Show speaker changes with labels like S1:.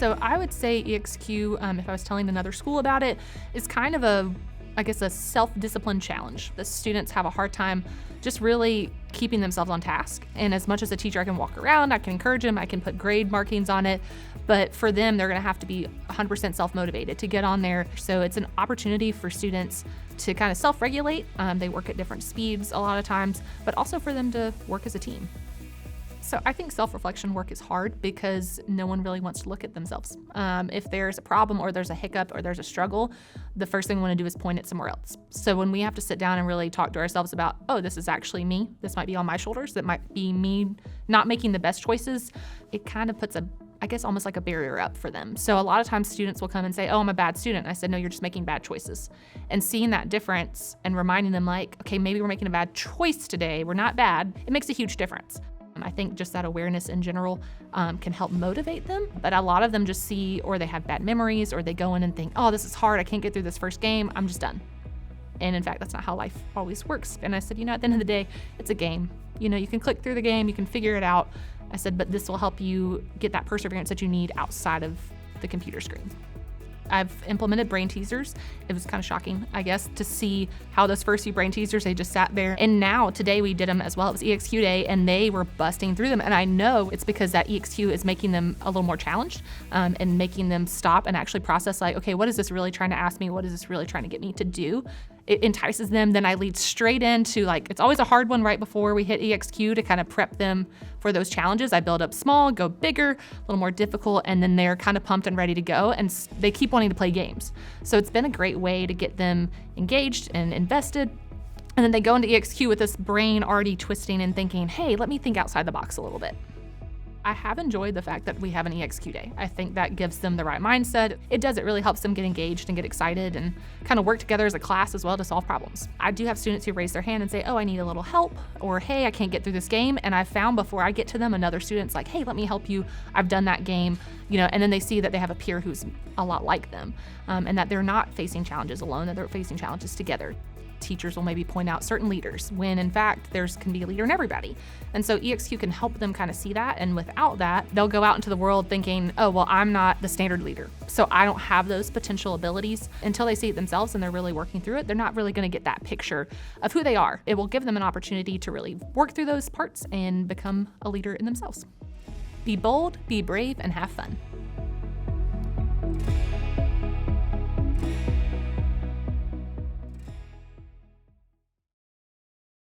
S1: So I would say EXQ, if I was telling another school about it, is kind of a self-discipline challenge. The students have a hard time just really keeping themselves on task. And as much as a teacher, I can walk around, I can encourage them, I can put grade markings on it, but for them, they're gonna have to be 100% self-motivated to get on there. So it's an opportunity for students to kind of self-regulate. They work at different speeds a lot of times, but also for them to work as a team. So I think self-reflection work is hard because no one really wants to look at themselves. If there's a problem or there's a hiccup or there's a struggle, the first thing we want to do is point it somewhere else. So when we have to sit down and really talk to ourselves about, oh, this is actually me, this might be on my shoulders, that might be me not making the best choices, it kind of puts almost like a barrier up for them. So a lot of times students will come and say, oh, I'm a bad student. And I said, no, you're just making bad choices. And seeing that difference and reminding them like, okay, maybe we're making a bad choice today. We're not bad. It makes a huge difference. I think just that awareness in general can help motivate them. But a lot of them just see, or they have bad memories, or they go in and think, oh, this is hard. I can't get through this first game. I'm just done. And in fact, that's not how life always works. And I said, at the end of the day, it's a game. You can click through the game, you can figure it out. I said, but this will help you get that perseverance that you need outside of the computer screen. I've implemented brain teasers. It was kind of shocking, I guess, to see how those first few brain teasers, they just sat there. And now today we did them as well. It was EXQ day and they were busting through them. And I know it's because that EXQ is making them a little more challenged and making them stop and actually process like, okay, what is this really trying to ask me? What is this really trying to get me to do? It entices them. Then I lead straight into it's always a hard one right before we hit EXQ to kind of prep them for those challenges. I build up small, go bigger, a little more difficult, and then they're kind of pumped and ready to go. And they keep wanting to play games. So it's been a great way to get them engaged and invested. And then they go into EXQ with this brain already twisting and thinking, hey, let me think outside the box a little bit. I have enjoyed the fact that we have an EXQ day. I think that gives them the right mindset. It really helps them get engaged and get excited and kind of work together as a class as well to solve problems. I do have students who raise their hand and say, oh, I need a little help, or hey, I can't get through this game. And I've found before I get to them, another student's like, hey, let me help you. I've done that game, and then they see that they have a peer who's a lot like them, and that they're not facing challenges alone, that they're facing challenges together. Teachers will maybe point out certain leaders when in fact can be a leader in everybody. And so EXQ can help them kind of see that. And without that, they'll go out into the world thinking, oh, well, I'm not the standard leader, so I don't have those potential abilities. Until they see it themselves and they're really working through it, they're not really going to get that picture of who they are. It will give them an opportunity to really work through those parts and become a leader in themselves. Be bold, be brave, and have fun.